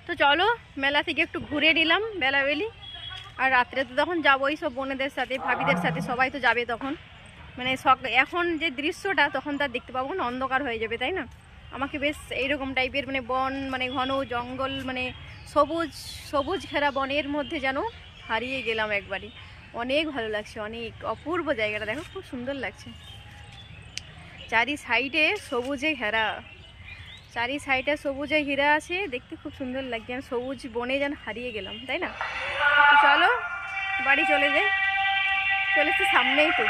তো চলো মেলা থেকে একটু ঘুরে নিলাম বেলাবেলি। আর রাত্রে তো তখন যাবো ওই সব বোনেদের সাথে ভাবিদের সাথে, সবাই তো যাবে তখন। মানে এখন যে দৃশ্যটা তখন তার দেখতে পাবো না, অন্ধকার হয়ে যাবে, তাই না? আমাকে বেশ এইরকম টাইপের মানে বন, মানে ঘন জঙ্গল, মানে সবুজ সবুজ ঘেরা বনের মধ্যে যেন হারিয়ে গেলাম একবারই। অনেক ভালো লাগছে, অনেক অপূর্ব জায়গাটা, দেখো খুব সুন্দর লাগছে। চারি সাইডে সবুজে ঘেরা, চারি সাইডে সবুজে ঘেরা আছে, দেখতে খুব সুন্দর লাগছে। আমি সবুজ বনে যেন হারিয়ে গেলাম, তাই না? তো চলো বাড়ি চলে যাই, চলে এসছি সামনেই তো।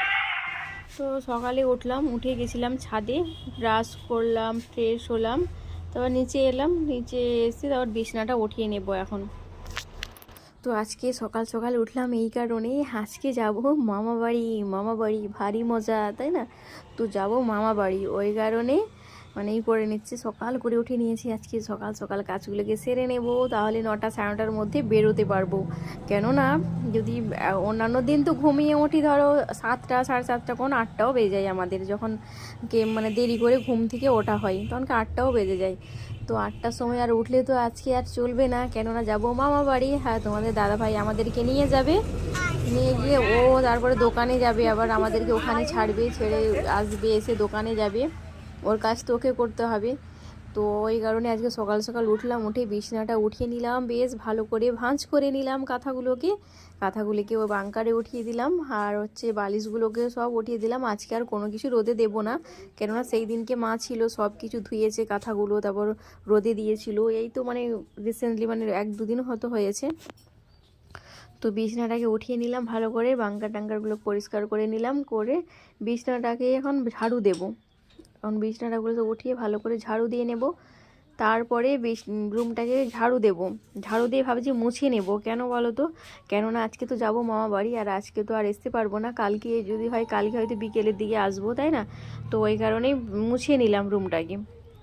তো সকালে উঠলাম, উঠে গেছিলাম ছাদে, ব্রাশ করলাম, ফ্রেশ হলাম, তারপর নিচে এলাম, নিচে এসে তারপর বিছানাটা উঠিয়ে নেব এখন। তো আজকে সকাল সকাল উঠলাম এই কারণে, আজকে যাব মামা বাড়ি। মামা বাড়ি ভারী মজা, তাই না? তো যাব মামা বাড়ি, ওই কারণে মানে এই করে নিচ্ছে, সকাল করে উঠে নিয়েছি। আজকে সকাল সকাল কাজগুলোকে সেরে নেব, তাহলে 9টা সাড়ে 9টার মধ্যে বেরোতে পারবো। কেননা যদি অন্যান্য দিন তো ঘুমিয়ে উঠি ধরো 7টা সাড়ে 7টা, কোন 8টাও বেজে যায় আমাদের, যখন মানে দেরি করে ঘুম থেকে ওঠা হয় তখন 8টাও বেজে যায়। তো 8টার সময় আর উঠলে তো আজকে আর চলবে না, কেননা যাবো মামা বাড়ি। হ্যাঁ, তোমাদের দাদাভাই আমাদেরকে নিয়ে যাবে, নিয়ে গিয়ে ও তারপরে দোকানে যাবে, আবার আমাদেরকে ওখানে ছাড়বে, ছেড়ে আসবে, এসে দোকানে যাবে, ওর কাজ তো ওকে করতে হবে। তো ওই কারণে আজকে সকাল সকাল উঠলাম, উঠে বিছানাটা উঠিয়ে নিলাম, বেশ ভালো করে ভাঁজ করে নিলাম কাঁথাগুলোকে ওই বাঙ্কারে উঠিয়ে দিলাম, আর হচ্ছে বালিশগুলোকে সব উঠিয়ে দিলাম। আজকে আর কোনো কিছু রোদে দেবো না, কেননা সেই দিনকে মা ছিল, সব কিছু ধুয়েছে কাঁথাগুলো, তারপর রোদে দিয়েছিল। এই তো মানে রিসেন্টলি মানে 1-2 দিন হয়তো হয়েছে। তো বিছানাটাকে উঠিয়ে নিলাম ভালো করে, বাঙ্কার টাঙ্কারগুলো পরিষ্কার করে নিলাম, করে বিছানাটাকে এখন ঝাড়ু দেবো। এখন বিছানাটাগুলো তো উঠিয়ে ভালো করে ঝাড়ু দিয়ে নেব, তারপরে রুমটাকে ঝাড়ু দেব। ঝাড়ু দিয়ে ভাবছি মুছে নেব, কেন বলো তো? কেননা আজকে তো যাব মামা বাড়ি, আর আজকে তো আর আসতে পারবো না, কালকে যদি হয় কালকে হয়তো বিকেলের দিকে আসবো, তাই না? তো ওই কারণেই মুছিয়ে নিলাম রুমটাকে,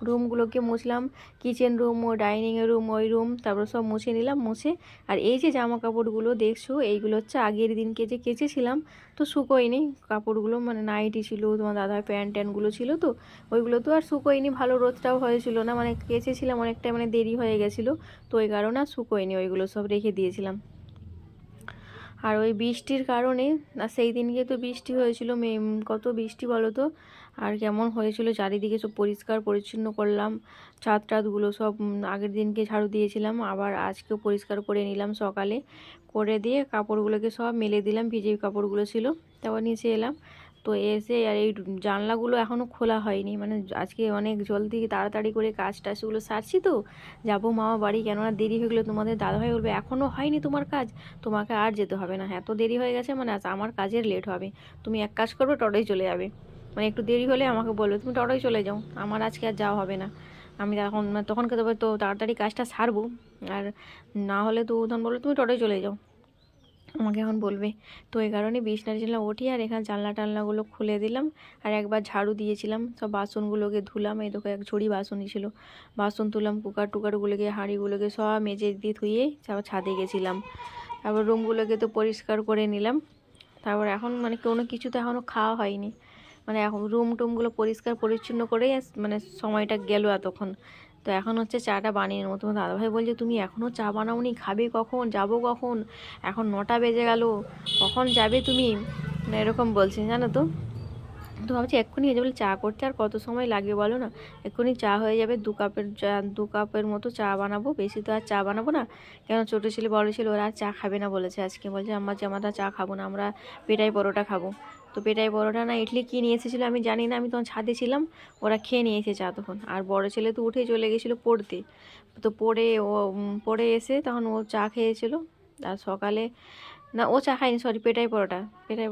রুমগুলোকে মুছলাম, কিচেন রুম, ও ডাইনিংয়ের রুম, ওই রুম, তারপর সব মুছে নিলাম। মুছে আর এই যে জামা কাপড়গুলো দেখছো, এইগুলো হচ্ছে আগের দিনকে যে কেচেছিলাম, তো শুকোয়নি কাপড়গুলো, মানে নাইটি ছিল, তোমার দাদার প্যান্ট ট্যান্টগুলো ছিল, তো ওইগুলো তো আর শুকোয়নি, ভালো রোদটাও হয়েছিল না, মানে কেচেছিলাম অনেকটা, মানে দেরি হয়ে গেছিলো, তো ওই কারণে আর শুকোয়নি, ওইগুলো সব রেখে দিয়েছিলাম। আর ওই বৃষ্টির কারণে, আর সেই দিনকে তো বৃষ্টি হয়েছিল, কত বৃষ্টি বলো তো, আর কেমন হয়েছিল চারিদিকে, সব পরিষ্কার পরিচ্ছন্ন করলাম, ছাদ টাদগুলো সব আগের দিনকে ঝাড়ু দিয়েছিলাম, আবার আজকেও পরিষ্কার করে নিলাম সকালে, করে দিয়ে কাপড়গুলোকে সব মেলে দিলাম, ভিজে কাপড়গুলো ছিল। তারপর নিচে এলাম, তো এসে আর এই জানলাগুলো এখনও খোলা হয়নি, মানে আজকে অনেক জলদি তাড়াতাড়ি করে কাজ টাজগুলো সারছি, তো যাবো মামা বাড়ি, কেননা দেরি হয়ে গেলে তোমাদের দাদাভাই বলবে এখনও হয়নি তোমার কাজ, তোমাকে আর যেতে হবে না, এত দেরি হয়ে গেছে, মানে আজ আমার কাজের লেট হবে, তুমি এক কাজ করবে, টোটোয় চলে যাবে, মানে একটু দেরি হলে আমাকে বলবে তুমি টোটোয় চলে যাও, আমার আজকে আর যাওয়া হবে না। আমি তখন তখনকে তবে তো তাড়াতাড়ি কাজটা সারবো, আর না হলে তো তখন বলবে তুমি টোটোয় চলে যাও, আমাকে এখন বলবে। তো এই কারণে বিছানা উঠি, আর এখানে জানলা টানলাগুলো খুলে দিলাম, আর একবার ঝাড়ু দিয়েছিলাম, সব বাসনগুলোকে ধুলাম, এই দেখো এক ঝুড়ি বাসনই ছিল, বাসন তুললাম, কুকার টুকারগুলোকে হাঁড়িগুলোকে সব মেজে দিয়ে ধুয়ে তারপর ছাদে গেছিলাম, তারপর রুমগুলোকে তো পরিষ্কার করে নিলাম। তারপর এখন মানে কোনো কিছু তো এখনও খাওয়া হয়নি, মানে এখন রুম টুমগুলো পরিষ্কার পরিচ্ছন্ন করেই মানে সময়টা গেল এতক্ষণ। তো এখন হচ্ছে চাটা বানিয়ে নেবো। তোমার দাদাভাই বলছে তুমি এখনও চা বানাওনি, খাবে কখন, যাবো কখন, এখন 9টা বেজে গেল, কখন যাবে তুমি, মানে এরকম বলছেন জানো তো। তো ভাবছি এক্ষুনি এই যে বলে চা করতে আর কত সময় লাগবে বলো না, এক্ষুনি চা হয়ে যাবে, 2 কাপের মতো চা বানাবো, বেশি তো আর চা বানাবো না, কেন ছোটো ছেলে বড়ো ছেলে ওরা আর চা খাবে না বলেছে, আজকে বলছে আম্মা যে আমরা চা খাবো না, আমরা পেটাই পরোটা খাবো। তো পেটাই পরোটা না ইডলি কী নিয়ে এসেছিলো আমি জানি না, আমি তখন ছাদে ছিলাম, ওরা খেয়ে নিয়েছে চা তখন, আর বড় ছেলে তো উঠেই চলে গেছিলো পড়তে, তো পড়ে এসে তখন ও চা খেয়েছিল। আর সকালে না, ও চা খায়নি, সরি, পেটাই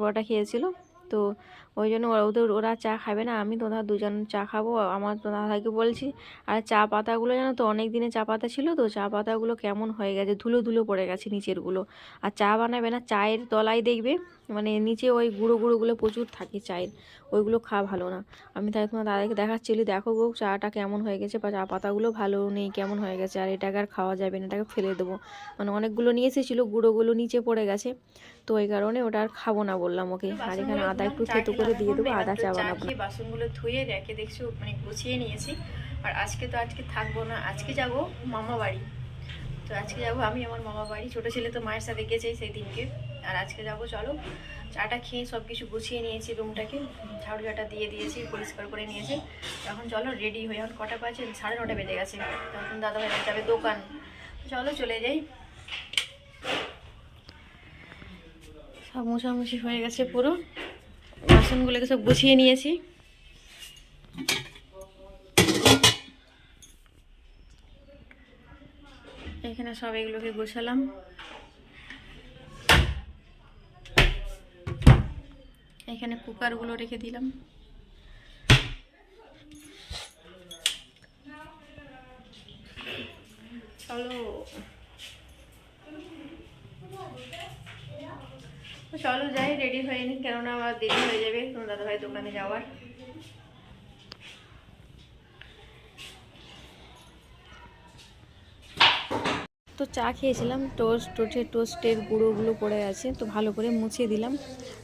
পরোটা খেয়েছিল। তো ওই জন্য ওরা চা খাবে না, আমি তোরা দুজন চা খাবো, আমার তো দাদাকে বলছি। আর চা পাতাগুলো জানো তো অনেক দিনে চা পাতা ছিল, তো চা পাতাগুলো কেমন হয়ে গেছে, ধুলো ধুলো পড়ে গেছে নিচেরগুলো, আর চা বানাবে না, চায়ের তলায় দেখবে মানে নিচে ওই গুঁড়োগুলো প্রচুর থাকে চায়ের, ওইগুলো খাওয়া ভালো না। আমি তাই তোমার দাদাকে দেখাচ্ছিলি, দেখো গো চাটা কেমন হয়ে গেছে, বা চা পাতাগুলো ভালো নেই, কেমন হয়ে গেছে, আর এটাকে আর খাওয়া যাবে না, এটাকে ফেলে দেবো, মানে অনেকগুলো নিয়ে এসেছিলো, গুঁড়োগুলো নিচে পড়ে গেছে, তো ওই কারণে ওটা আর খাবো না বললাম ওকে। আর এখানে আদা একটু থেতো করে দিয়ে দেবো, আদা চা বানাবো। বাসনগুলো ধুয়ে রেখে দেখছো মানে গুছিয়ে নিয়েছি, আর আজকে থাকবো না, আজকে যাব মামা বাড়ি। তো আজকে যাবো আমি আমার মামা বাড়ি। ছোটো ছেলে তো মায়ের সাথে গেছেই সেই দিনকে, আর আজকে যাবো। চলো, চাটা খেয়ে সব কিছু গুছিয়ে নিয়েছি, রুমটাকে ঝাড়ু ঝাঁটা দিয়ে দিয়েছি, পরিষ্কার করে নিয়েছি। এখন চলো রেডি হয়ে, এখন কটা বাজে, 9:30 বেজে গেছে। তখন দাদাভাই যাবে দোকান। চলো চলে যাই। সব মোছামুছি হয়ে গেছে, পুরো বাসনগুলোকে সব গুছিয়ে নিয়েছি। এখানে সব এগুলোকে গোছালাম। এখানে কুকারগুলো রেখে দিলাম। চলো চলো যাই, রেডি হয়ে নি, কেননা আবার দেরি হয়ে যাবে তোমার দাদাভাই দোকানে যাওয়ার। তো চা খেয়েছিলাম, টোস্টের গুঁড়োগুলো পড়ে আছে, তো ভালো করে মুছিয়ে দিলাম।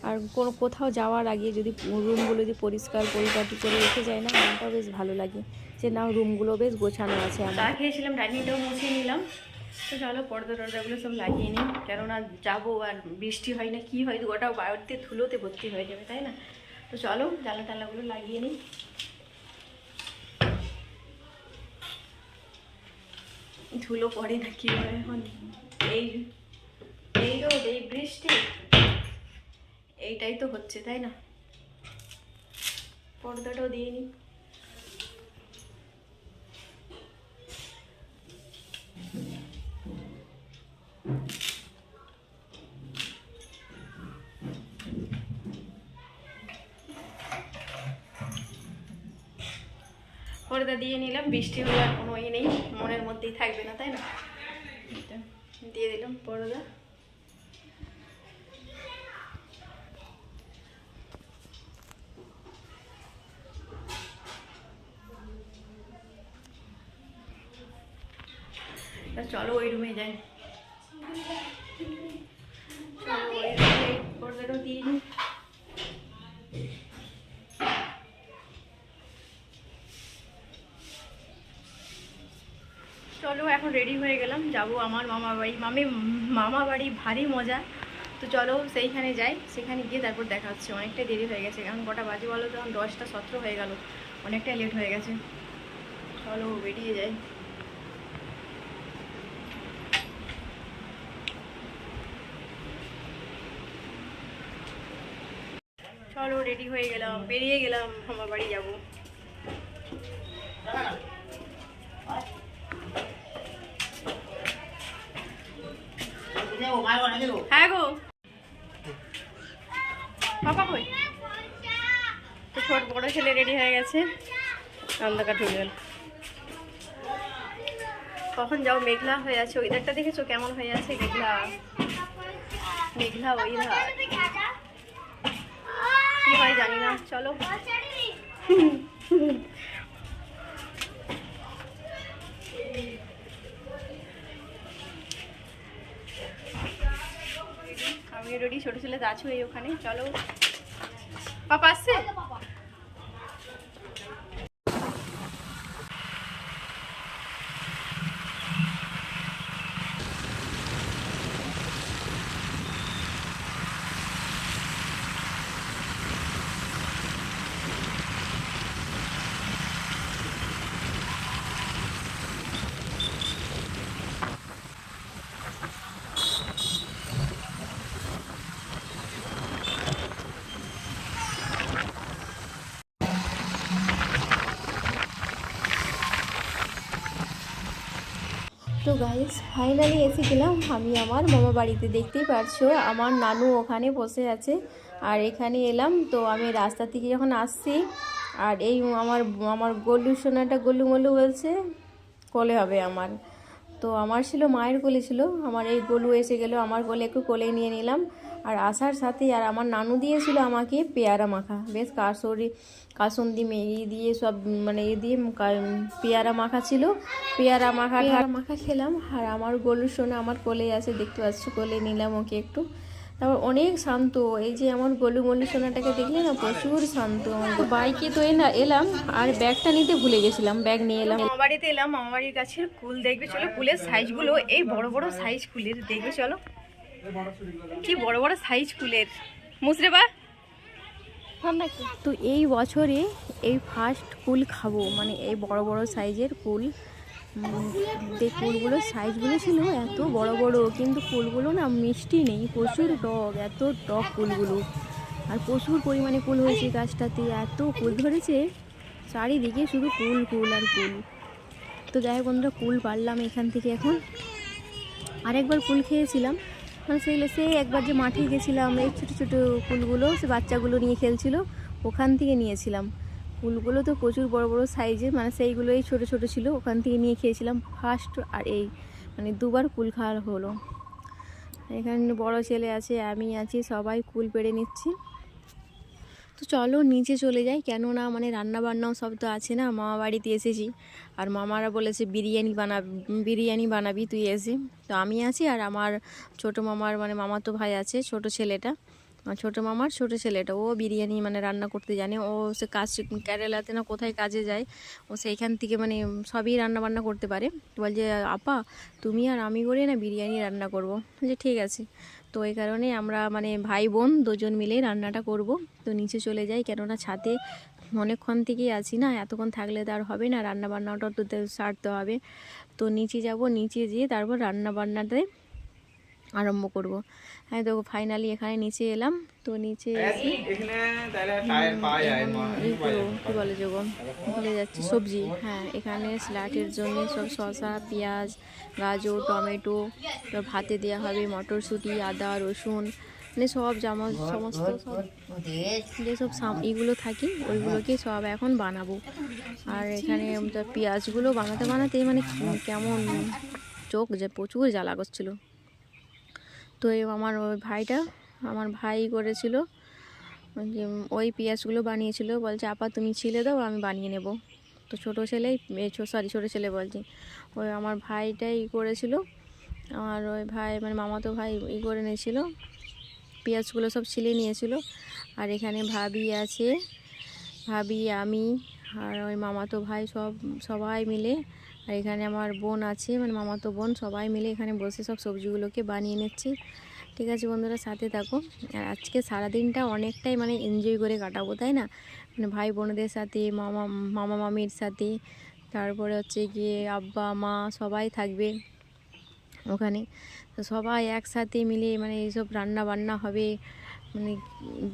আর কোথাও যাওয়ার আগে যদি রুমগুলো যদি পরিষ্কার পরিপাটি করে রেখে যায় না, মনটাও বেশ ভালো লাগে যে না, রুমগুলো বেশ গোছানো আছে। চা খেয়েছিলাম, ডাইনিংটাও মুছিয়ে নিলাম। তো চলো টর্দাগুলো সব লাগিয়ে নিই, কেননা যাবো আর বৃষ্টি হয় না কি হয়, গোটা বাড়িতে ধুলোতে ভর্তি হয়ে যাবে, তাই না? তো চলো জানলা লাগিয়ে নিই। ধুলো পড়ে না কি হয় এখন, এই রোদ, এই বৃষ্টি, এইটাই তো হচ্ছে, তাই না? পর্দাটাও দিয়ে নিই। পর্দা দিয়ে নিলাম, বৃষ্টি হলে আর কোনো নেই, মনের মধ্যেই থাকবে না, তাই না? দিয়ে দিলাম পর্দা। চলো ওই রুমে যাই, চলো ওই রুমে পর্দাটাও দিয়ে নিই। চলো এখন রেডি হয়ে গেলাম, যাবো আমার মামা বাড়ি ভারী মজা। তো চলো সেইখানে যাই, সেখানে গিয়ে তারপর দেখা হচ্ছে। অনেকটাই দেরি হয়ে গেছে, এখন কটা বাজে বলো তো? এখন 10টা 17 হয়ে গেল, অনেকটাই লেট হয়ে গেছে। চলো বেরিয়ে যাই। চলো রেডি হয়ে গেলাম, বেরিয়ে গেলাম, মামা বাড়ি যাবো। হ্যাঁ গো, পাপা কই? তো বড় ছেলে রেডি হয়ে গেছে, অন্ধকার ঢুকে গেল। কখন যাও? মেঘলা হয়ে আছে, ওয়েদারটা দেখেছো কেমন হয়ে আছে? মেঘলা ওয়েদার, কি হয় জানি না। চলো আমি রেডি, ছোট ছেলে আছো এই ওখানে। চলো, পাপা আসছে। তো গাইস ফাইনালি এসে গেলাম আমি আমার মামা বাড়িতে। দেখতেই পারছো আমার নানু ওখানে বসে আছে, আর এখানে এলাম। তো আমি রাস্তা থেকে যখন আসছি, আর এই আমার গলু সোনাটা গলু মলু বলছে কোলে হবে আমার। তো আমার ছিল মায়ের কোলে ছিল, আমার এই গলু এসে গেল আমার কোলে, একটু কোলে নিয়ে নিলাম। আর আসার সাথে আর আমার নানু দিয়েছিল আমাকে পেয়ারা মাখা, বেশ কাসুন্দি মেয়ে দিয়ে সব মানে দিয়ে পেয়ারা মাখা ছিল। পেয়ারা মাখা খেলাম। আর আমার গলু সোনা আমার কোলে আছে, দেখতে পাচ্ছ, কোলে নিলাম ওকে একটু। তারপর অনেক শান্ত। এই যে আমার গোলু মল্লু সোনাটাকে দেখলে না, প্রচুর শান্ত। বাইকে তো এলাম আর ব্যাগটা নিতে ভুলে গেছিলাম, ব্যাগ নিয়ে এলাম। মামা বাড়িতে এলাম, মামা বাড়ির গাছের কুল দেখবে চলো। কুলের সাইজগুলো এই বড় বড় সাইজ কুলের দেখবে চলো, কি বড় বড় সাইজ কুলের মুসরে বা। তো এই বছরে এই ফার্স্ট কুল খাবো, মানে এই বড় বড় সাইজের কুল। যে কুলগুলোর সাইজগুলো ছিল এত বড় বড়, কিন্তু কুলগুলো না মিষ্টি নেই, প্রচুর টক, এত টক কুলগুলো। আর প্রচুর পরিমাণে কুল হয়েছে গাছটাতে, এত কুল ধরেছে চারিদিকে, শুধু কুল কুল আর কুল। তো যাই হোক বন্ধুরা, কুল পারলাম এখান থেকে। এখন আরেকবার কুল খেয়েছিলাম, মানে সেই একবার যে মাঠে গেছিলাম, এই ছোটো ছোটো কুলগুলো সে বাচ্চাগুলো নিয়ে খেলছিল, ওখান থেকে নিয়েছিলাম। কুলগুলো তো প্রচুর বড় বড় সাইজের, মানে সেইগুলোই ছোটো ছোটো ছিল, ওখান থেকে নিয়ে খেয়েছিলাম ফার্স্ট। আর এই মানে দুবার কুল খাওয়া হলো। এখানে বড় ছেলে আছে, আমি আছি, সবাই কুল পেড়ে নিচ্ছি। তো চলো নিচে চলে যাই, কেননা মানে রান্না বান্নাও সব তো আছে না, মামা বাড়িতে এসেছি। আর মামারা বলেছে বিরিয়ানি বানাবি তুই এসে। তো আমি আছি আর আমার ছোটো মামার মানে মামাতো ভাই আছে, ছোটো ছেলেটা, ছোটো মামার ছোটো ছেলেটা, ও বিরিয়ানি মানে রান্না করতে জানে। ও সে কাজ কেরালাতে না কোথায় কাজে যায়, ও সেইখান থেকে মানে সবই রান্না বান্না করতে পারে। বলছে আপা তুমি আর আমি করে না বিরিয়ানি রান্না করবো, যে ঠিক আছে। তো এই কারণে আমরা মানে ভাই বোন দুজন মিলেই রান্নাটা করব। তো নিচে চলে যাই, কেননা ছাদে অনেকক্ষণ থেকেই আছি না, এতক্ষণ থাকলে তো আর হবে না, রান্না বান্নাটা তো সারতে হবে। তো নিচে যাব, নিচে যেয়ে তারপর রান্না বান্নাতে আরম্ভ করব। হ্যাঁ দেখো ফাইনালি এখানে নিচে এলাম। তো নিচে এসে কী বলে যোগ ভুলে যাচ্ছি, সবজি। হ্যাঁ এখানে স্যালাডের জন্য সব শসা, পেঁয়াজ, গাজর, টমেটো সব ভাতে দেওয়া হবে, মটরশুঁটি, আদা, রসুন, মানে সব সমস্ত সব যেসব এগুলো থাকি ওইগুলোকে সব এখন বানাবো। আর এখানে পেঁয়াজগুলো বানাতে মানে কেমন চোখ যে প্রচুর জ্বালা করছিল। তো আমার ওই আমার ভাই করেছিল, ওই পেঁয়াজগুলো বানিয়েছিল। বলছে আপা তুমি ছিলে দাও, আমি বানিয়ে নেব। তো ছোটো ছেলে বলছি, ওই আমার ভাইটাই করেছিল। আমার ওই ভাই মানে মামাতো ভাই করে নিয়েছিল, পেঁয়াজগুলো সব ছিলে নিয়েছিল। আর এখানে ভাবি আছে, ভাবি, আমি আর ওই মামাতো ভাই সবাই মিলে, আর এখানে আমার বোন আছে মানে মামাতো বোন, সবাই মিলে এখানে বসে সব সবজিগুলোকে বানিয়ে নিচ্ছি। ঠিক আছে বন্ধুরা, সাথে থাকো। আর আজকে সারাদিনটা অনেকটাই মানে এনজয় করে কাটাবো, তাই না? মানে ভাই বোনদের সাথে, মামা মামির সাথে, তারপরে হচ্ছে গিয়ে আব্বা মা সবাই থাকবে ওখানে। তো সবাই একসাথে মিলে মানে এইসব রান্না বান্না হবে, মানে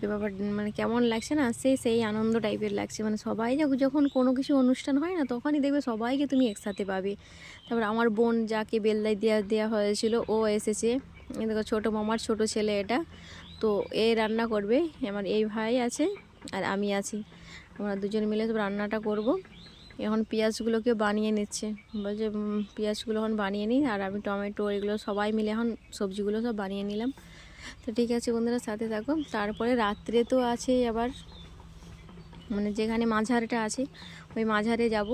ব্যাপার মানে কেমন লাগছে না, সেই আনন্দ টাইপের লাগছে। মানে সবাই যখন কোনো কিছু অনুষ্ঠান হয় না, তখনই দেখবে সবাইকে তুমি একসাথে পাবে। তারপর আমার বোন যাকে বেলদাই দেওয়া হয়েছিল ও এসেছে, দেখো ছোটো মামার ছোটো ছেলে এটা। তো এ রান্না করবে, আমার এই ভাই আছে আর আমি আছি, আমরা দুজন মিলে সব রান্নাটা করব। এখন পেঁয়াজগুলোকে বানিয়ে নিচ্ছে, বলছে পেঁয়াজগুলো এখন বানিয়ে নিই, আর আমি টমেটো এগুলো সবাই মিলে এখন সবজিগুলো সব বানিয়ে নিলাম। তো ঠিক আছে বন্ধুরা, সাথে থাকো। তারপরে রাত্রে তো আছে আবার মানে যেখানে মাঝারটা আছে, ওই মাঝারে যাব,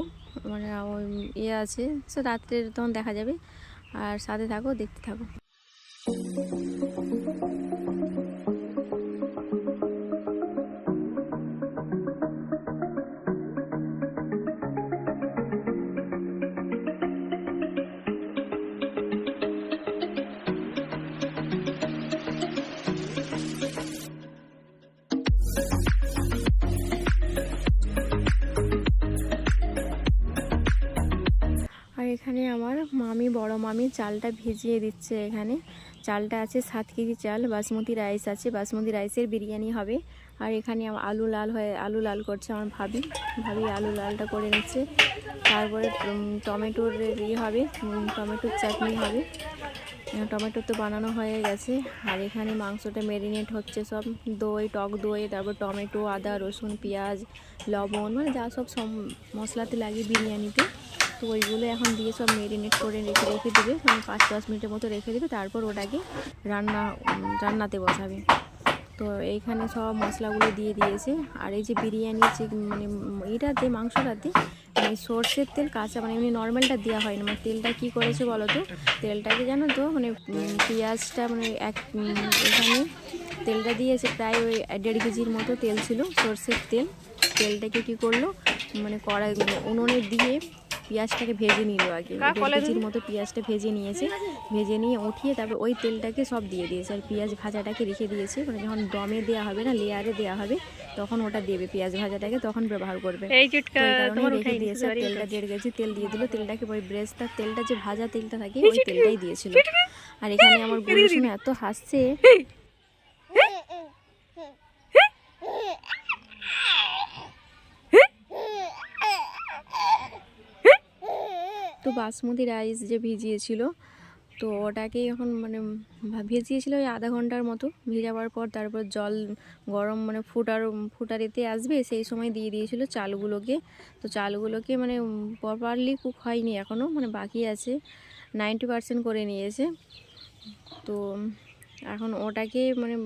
মানে ওই আছে, সে রাত্রে তখন দেখা যাবে। আর সাথে থাকো, দেখতে থাকো। আর এখানে আমার বড় মামি চালটা ভিজিয়ে দিচ্ছে। এখানে চালটা আছে 7 কেজি চাল, বাসমতি রাইস আছে, বাসমতি রাইসের বিরিয়ানি হবে। আর এখানে আলু লাল করছে আমার ভাবি আলু লালটা করে নিচ্ছে। তারপরে টমেটোর হবে, টমেটোর চাটনি হবে। টমেটো তো বানানো হয়ে গেছে। আর এখানে মাংসটা ম্যারিনেট হচ্ছে, সব টক দই, তারপর টমেটো, আদা, রসুন, পেঁয়াজ, লবণ, মানে যা সব মশলাতে লাগে বিরিয়ানিতে, তো ওইগুলো এখন দিয়ে সব ম্যারিনেট করে রেখে দেবে, মানে 5-10 মিনিটের মতো রেখে দেবে। তারপর ওটাকে রান্নাতে বসাবে। তো এইখানে সব মশলাগুলো দিয়ে দিয়েছে। আর এই যে বিরিয়ানির যে মানে এটাতে মাংসটাতে মানে সর্ষের তেল কাঁচা মানে এমনি নর্মালটা দেওয়া হয় না, মানে তেলটা কী করেছে বলো তো, তেলটাকে জানো তো মানে পেঁয়াজটা মানে এখানে তেলটা দিয়েছে প্রায় ওই 1.5 কেজির মতো তেল ছিল সর্ষের তেল। তেলটাকে কী করলো মানে কড়াই উনুনে দিয়ে পেঁয়াজটাকে ভেজে নিল আগে, 1.5 কেজির মতো পেঁয়াজটা ভেজে নিয়েছে। ভেজে নিয়ে উঠিয়ে তারপর ওই তেলটাকে সব দিয়ে দিয়েছে আর পেঁয়াজ ভাজাটাকে রেখে দিয়েছে, মানে যখন দমে দেওয়া হবে না লেয়ারে দেওয়া হবে তখন ওটা দেবে পেঁয়াজ ভাজাটাকে, তখন ব্যবহার করবে। রেখে দিয়েছে। তেলটা 1.5 কেজি তেল দিয়ে দিল। তেলটাকে ওই ব্রেস্তার তেলটা যে ভাজা তেলটা থাকে ওই তেলটাই দিয়েছিল। আর এখানে আমার গুরু শুনে এত হাসছে, তো বাসমতি রাইস যে ভিজিয়েছিল তো ওটাকে এখন মানে ভিজিয়েছিল ওই আধা ঘন্টার মতো। ভিজাবার পর তারপর জল গরম মানে ফুটারিতে আসবে সেই সময় দিয়ে দিয়েছিল চালগুলোকে। তো চালগুলোকে মানে প্রপারলি কুক হয়নি এখনও, মানে বাকি আছে, 90% করে নিয়েছে। তো এখন ওটাকে মানে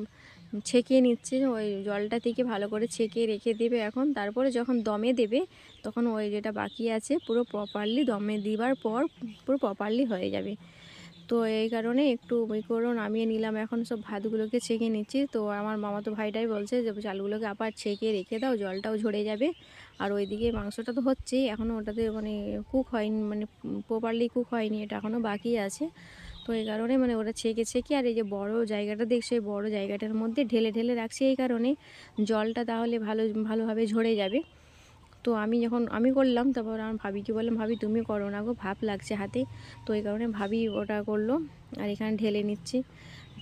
ছেঁকে নিচ্ছে, ওই জলটা থেকে ভালো করে ছেঁকে রেখে দেবে এখন। তারপরে যখন দমে দেবে তখন ওই যেটা বাকি আছে পুরো প্রপারলি দমে দেওয়ার পর পুরো প্রপারলি হয়ে যাবে। তো এই কারণে একটু ওই করে নামিয়ে নিলাম। এখন সব ভাতগুলোকে ছেঁকে নিচ্ছি। তো আমার মামাতো ভাইটাই বলছে যে চালগুলোকে আবার ছেঁকে রেখে দাও, জলটাও ঝরে যাবে। আর ওইদিকে মাংসটা তো হচ্ছেই, এখনও ওটাতে মানে কুক হয়নি, মানে প্রপারলি কুক হয়নি, এটা এখনও বাকি আছে। তো এই কারণে মানে ওটা ছেঁকে আর এই যে বড় জায়গাটা দেখছে বড় জায়গাটার মধ্যে ঢেলে ঢেলে রাখছি, এই কারণে জলটা তাহলে ভালোভাবে ঝরে যাবে। তো আমি করলাম, তারপর আমার ভাবিকে বললাম ভাবি তুমি করো না গো, ভাপ লাগছে হাতে। তো এই কারণে ভাবি ওটা করলো। আর এখানে ঢেলে নিচ্ছি।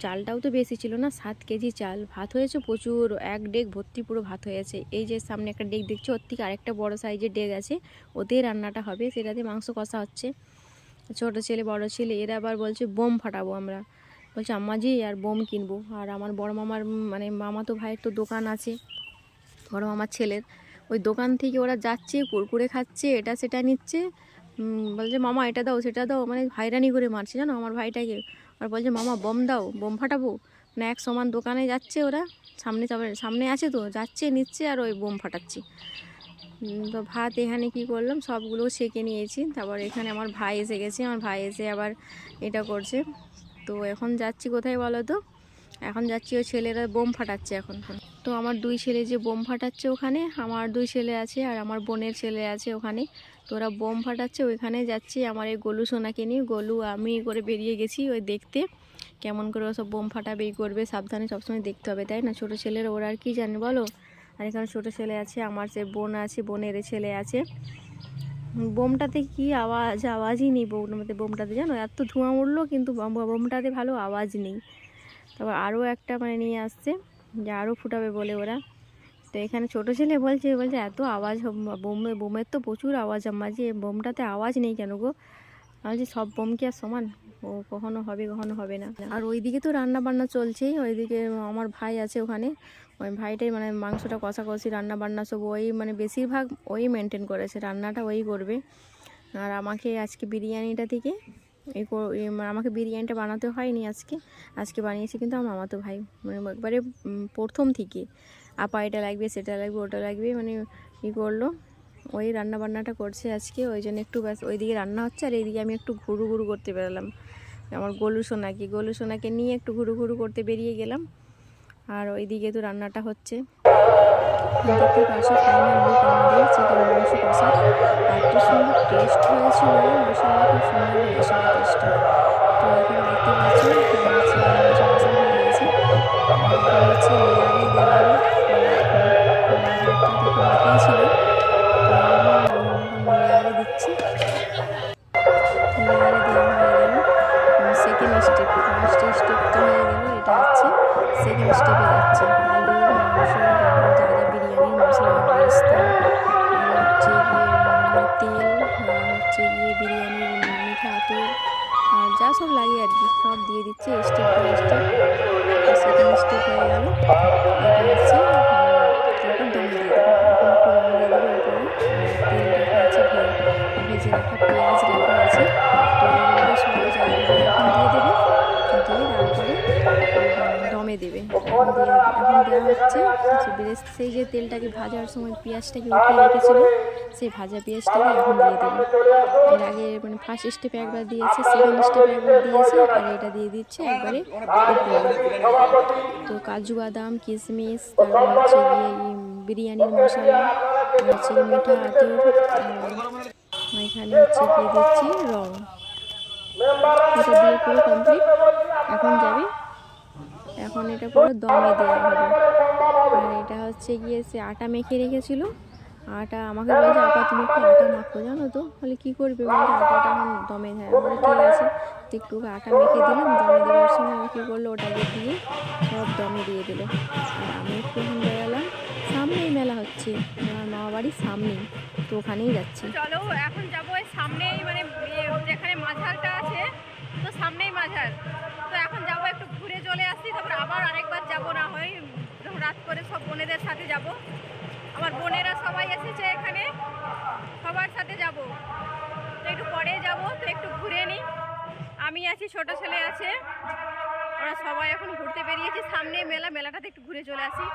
চালটাও তো বেশি ছিল না, 7 কেজি চাল, ভাত হয়েছে প্রচুর, এক ডেক ভর্তি পুরো ভাত হয়েছে। এই যে সামনে একটা ডেক দেখছি, ওর থেকে আরেকটা বড় সাইজের ডেক আছে, ওতে রান্নাটা হবে, সেটাতে মাংস কষা হচ্ছে। ছোটো ছেলে বড় ছেলে এরা আবার বলছে বোম ফাটাবো আমরা, বলছে আম্মাজি আর বোম কিনবো। আর আমার বড় মামার মানে মামাতো ভাইয়ের তো দোকান আছে, বড় মামার ছেলের, ওই দোকান থেকে ওরা যাচ্ছে কুরকুরে খাচ্ছে, এটা সেটা নিচ্ছে, বলছে মামা এটা দাও সেটা দাও, মানে ভাইরানি করে মারছে জানো আমার ভাইটাকে। আর বলছে মামা বোম দাও, বোম ফাটাবো। মানে এক সমান দোকানে যাচ্ছে ওরা, সামনে আছে তো যাচ্ছে নিচ্ছে আর ওই বোম ফাটাচ্ছে। তো ভাত এখানে কি করলাম সবগুলো সেঁকে নিয়েছি। তারপর এখানে আমার ভাই এসে গেছে, আমার ভাই এসে আবার এটা করছে। তো এখন যাচ্ছি কোথায় বলো তো, এখন যাচ্ছি ওই ছেলেরা বোম ফাটাচ্ছে এখন। তো আমার 2 ছেলে যে বোম ফাটাচ্ছে ওখানে, আমার 2 ছেলে আছে আর আমার বোনের ছেলে আছে ওখানে, তো ওরা বোম ফাটাচ্ছে ওইখানে যাচ্ছি। আমার এই গোলু সোনাকে নিয়ে, গোলু আমি করে বেরিয়ে গেছি ওই দেখতে কেমন করে ওসব বোম ফাটাবে এই করবে, সাবধানে সবসময় দেখতে হবে তাই না, ছোটো ছেলেরা ওরা আর কি জানে বলো। আর এখানে ছোটো ছেলে আছে, আমার যে বোন আছে বোনের ছেলে আছে। বোমটাতে কি আওয়াজই নেই বোমটাতে জানো, এত ধোঁয়া উঠলো কিন্তু বোমটাতে ভালো আওয়াজ নেই। তারপর আরও একটা মানে নিয়ে আসছে যে আরও ফুটাবে বলে ওরা। তো এখানে ছোটো ছেলে বলছে এত আওয়াজ, বোমের তো প্রচুর আওয়াজ আম্মা, যে বোমটাতে আওয়াজ নেই কেন গো। আমি বলছি সব বোম কি আর সমান, ও কখনো হবে কখনো হবে না। আর ওইদিকে তো রান্না বান্না চলছেই, ওইদিকে আমার ভাই আছে ওখানে, ওই ভাইটাই মানে মাংসটা কষাকষি রান্না বান্না সব ওই মানে বেশিরভাগ ওই মেনটেন করেছে, রান্নাটা ওই করবে। আর আমাকে আজকে বিরিয়ানিটা থেকে আমাকে বিরিয়ানিটা বানাতে হয়নি আজকে বানিয়েছি কিন্তু আমার মামাতো ভাই, মানে একবারে প্রথম থেকে আপা এটা লাগবে সেটা লাগবে ওটা লাগবে মানে করলো, ওই রান্না বান্নাটা করছে আজকে। ওই জন্য একটু ব্যাস ওইদিকে রান্না হচ্ছে আর এইদিকে আমি একটু ঘুরু করতে বেরোলাম, আমার গোলু সোনাকে নিয়ে একটু ঘুরু করতে বেরিয়ে গেলাম। আর ওইদিকে তো রান্নাটা হচ্ছে, দেখতে পাশে ফাইনাল লুক আমাদের চিকেন মাংস কষা, এত সুন্দর টেস্ট হয়েছিল, মশলা খুব সুন্দর হয়েছিল টেস্টটা। তো এখানে দেখতে পাচ্ছি চিকেন মাংস কষা হয়ে গেছে, এখন হচ্ছে লেয়ারে দেওয়া হবে। ভাতটা তো বাকি ছিল, তো লেয়ারে দিচ্ছি, লেয়ারে দেওয়া হয়ে গেল। সেকেন্ড স্টেপ, ফার্স্ট স্টেপ তো হয়ে গেল, এটা হচ্ছে সেকেন্ড স্টেপে যাচ্ছে। আলু মাংস তারপর যা যা বিরিয়ানির মশলা বেরেস্তা আর হচ্ছে গিয়ে তেল, হচ্ছে গিয়ে বিরিয়ানির মিঠা আতর আর যা সব লাগে আর কি সব দিয়ে দিচ্ছে step by step. Second step হয়ে গেল, এটা হচ্ছে তারপর দম দিয়ে দেবো, এখন একটু দম দিয়ে দেবো উপরে। আর তেল রাখা আছে, ভেজে রাখা পেঁয়াজ রাখা আছে, তো এগুলোকে সব চারিদিকে এখন দিয়ে দেবে, দিয়ে তারপরে দম দমে দেবে। এখন দেওয়া হচ্ছে বেরেস্তা, সেই যে তেলটাকে ভাজার সময় পেঁয়াজটাকে উঠিয়ে রেখেছিল সেই ভাজা পেঁয়াজটাকে এখন দিয়ে দেবে। এর আগে মানে ফার্স্ট স্টেপে একবার দিয়েছে, সেকেন্ড স্টেপে একবার দিয়েছে, আর এটা দিয়ে দিচ্ছে একবারে উপরে। তো কাজু বাদাম, কিশমিশ, তারপর হচ্ছে গিয়ে বিরিয়ানির মশলা, আর হচ্ছে মিঠা আতর, আর এখানে হচ্ছে গিয়ে দিচ্ছি রং। এটা দিয়ে পুরো কমপ্লিট। এখন যাবে, এখন এটা পুরো দমে দেওয়া হবে। আর এটা হচ্ছে গিয়ে সে আটা মেখে রেখেছিল, আটা আমাকে বলছে আপা তুমি একটু আটা মাখো, জানো তো। বলে কী করবে, বলছে আটাটা এখন দমে দেয়। বলে ঠিক আছে, তো একটু আটা মেখে দিলাম। দমে দেওয়ার সময় কী করলো, ওটাকে দিয়ে সব দমে দিয়ে দিল। আর আমি একটু এখন বেরোলাম, সামনেই মেলা হচ্ছে, আমার মামা বাড়ির সামনেই, তো ওখানেই যাচ্ছি। চলো এখন যাবো ওই সামনেই, মানে যেখানে মাঝারটা আছে, তো সামনেই মাঝার। তো এখন যাবো, একটু ঘুরে চলে আসছি, তারপর আবার আরেকবার যাবো, না হয় রাত করে সব বোনেদের সাথে যাব। আমার বোনেরা সবাই এসেছে এখানে, সবার সাথে যাব। তো একটু পরে যাব, তো একটু ঘুরে নিই। আমি আছি, ছোট ছেলে আছে, ওরা সবাই এখন ঘুরতে বেরিয়েছি। সামনে মেলাটাতে একটু ঘুরে চলে আসি।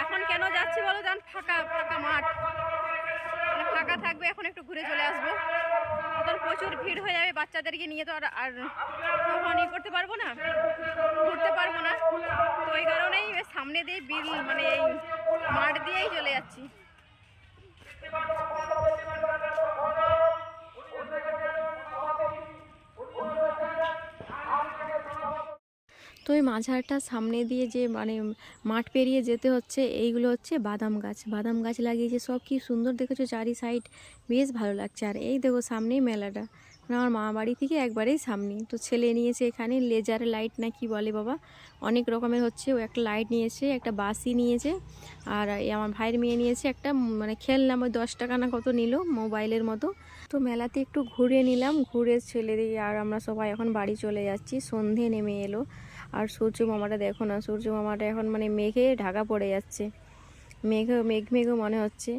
এখন কেন যাচ্ছি বলো, জান, ফাঁকা ফাঁকা মাঠ, মানে ফাঁকা থাকবে, এখন একটু ঘুরে চলে আসবো। তখন প্রচুর ভিড় হয়ে যাবে, বাচ্চাদেরকে নিয়ে তো আর তখন করতে পারবো না, ঘুরতে পারবো না। তো ওই কারণেই সামনে দিয়ে বিল, মানে এই মাঠ দিয়েই চলে যাচ্ছি। তো এই মাঝারটা সামনে দিয়ে যে মানে মাঠ পেরিয়ে যেতে হচ্ছে, এইগুলো হচ্ছে বাদাম গাছ। বাদাম গাছ লাগিয়েছে, সব কি সুন্দর দেখেছো, চারি সাইড বেশ ভালো লাগছে। আর এই দেখো সামনেই মেলাটা, মানে আমার মা বাড়ি থেকে একবারেই সামনে। তো ছেলে নিয়েছে এখানে লেজার লাইট না কি বলে বাবা, অনেক রকমের হচ্ছে। ও একটা লাইট নিয়েছে, একটা বাসি নিয়েছে, আর আমার ভাইয়ের মেয়ে নিয়েছে একটা মানে খেলনাম, ওই 10 টাকা না কত নিল, মোবাইলের মতো। তো মেলাতে একটু ঘুরে নিলাম, ঘুরে ছেলে দিয়ে আর আমরা সবাই এখন বাড়ি চলে যাচ্ছি। সন্ধে নেমে এলো, আর সূর্য মামাটা দেখো না, সূর্য মামাটা এখন মানে মেঘে ঢাকা পড়ে যাচ্ছে, মেঘ মনে হচ্ছে।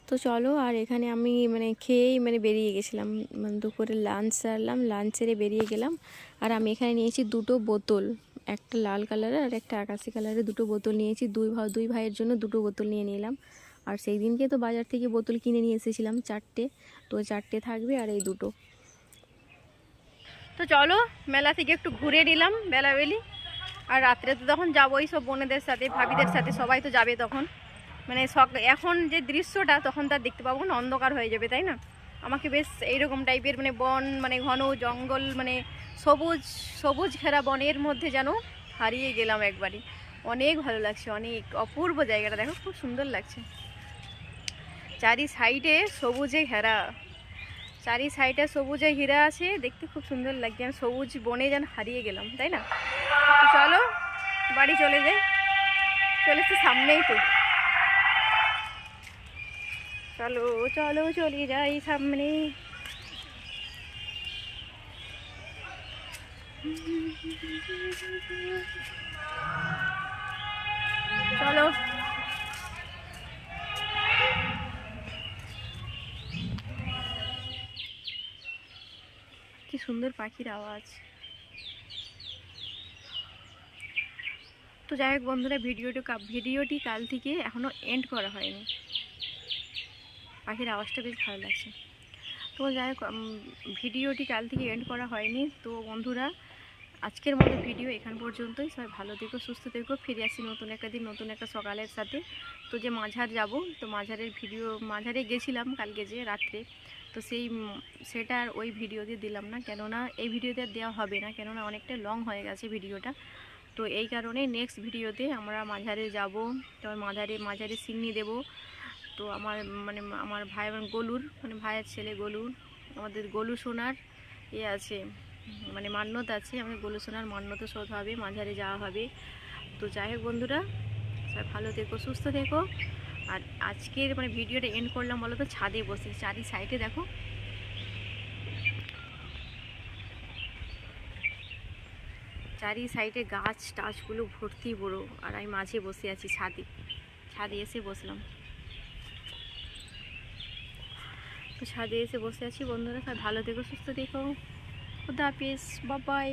তো চলো আর এখানে আমি মানে খেয়েই মানে বেরিয়ে গেছিলাম, মানে দুপুরে লাঞ্চ সারলাম, লাঞ্চ সেরে বেরিয়ে গেলাম। আর আমি এখানে নিয়েছি দুটো বোতল, একটা লাল কালারের আর একটা আকাশি কালারের, দুটো বোতল নিয়েছি। দুই ভাইয়ের জন্য দুটো বোতল নিয়ে নিলাম। আর সেই দিনকে তো বাজার থেকে বোতল কিনে নিয়ে এসেছিলাম 4টে, তো 4টে থাকবে আর এই দুটো। তো চলো মেলা থেকে একটু ঘুরে নিলাম বেলাবেলি। আর রাত্রে তো তখন যাবোই সব বোনেদের সাথে, ভাবিদের সাথে, সবাই তো যাবে তখন। মানে এখন যে দৃশ্যটা তখন তার দেখতে পাবো না, অন্ধকার হয়ে যাবে, তাই না। আমাকে বেশ এইরকম টাইপের মানে বন, মানে ঘন জঙ্গল, মানে সবুজ ঘেরা বনের মধ্যে যেন হারিয়ে গেলাম একবারই। অনেক ভালো লাগছে, অনেক অপূর্ব জায়গাটা, দেখো খুব সুন্দর লাগছে। চারি সাইডে সবুজে ঘেরা, চারি সাইডে সবুজে ঘেরা আছে, দেখতে খুব সুন্দর লাগছে। আমি সবুজ বনে যেন হারিয়ে গেলাম, তাই না। তো চলো বাড়ি চলে যাই, চলেছি সামনেই তো। চলো চলো চলে যাই সামনে। চলো কি সুন্দর পাখির আওয়াজ। তো যাই হোক বন্ধুরা, ভিডিওটি কাল থেকে এখনো এন্ড করা হয়নি, পাখির আওয়াজটা বেশ ভালো লাগছে। তো যাই হোক ভিডিওটি কাল থেকে এন্ড করা হয়নি। তো বন্ধুরা আজকের মতো ভিডিও এখান পর্যন্তই। সবাই ভালো থেকো, সুস্থ থেকো। ফিরে আসি নতুন একটা দিন, নতুন একটা সকালের সাথে। তো যে মাঝার যাব, তো মাঝারে গেছিলাম কালকে যে রাত্রে, তো সেটা আর ওই ভিডিওতে দিলাম না, কেননা এই ভিডিওতে দেওয়া হবে না, কেননা অনেকটা লং হয়ে গেছে ভিডিওটা। তো এই কারণে নেক্সট ভিডিওতে আমরা মাঝারে যাব, তারপর মাঝারে সিন্নি দেব। তো আমার ভাই, গোলুর মানে ভাইয়ের ছেলে গোলুর, আমাদের গোলু সোনার আছে, মানে মান্যত আছে, আমাদের গোলু সোনার মান্যত শোধ হবে, মাঝারে যাওয়া হবে। তো যাই হোক বন্ধুরা, সবাই ভালো থেকো, সুস্থ থেকো। আর আজকের মানে ভিডিওটা এন্ড করলাম বলো তো ছাদে বসে, চারি সাইডে দেখো, চারি সাইডে টাছগুলো ভর্তি বড়ো, আর আমি মাঝে বসে আছি ছাদে এসে বসলাম। তো ছাদে এসে বসে আছি বন্ধুরা, সবাই ভালো থেকো, সুস্থ থেকো, খুদা হাফেজ, বাই বাই।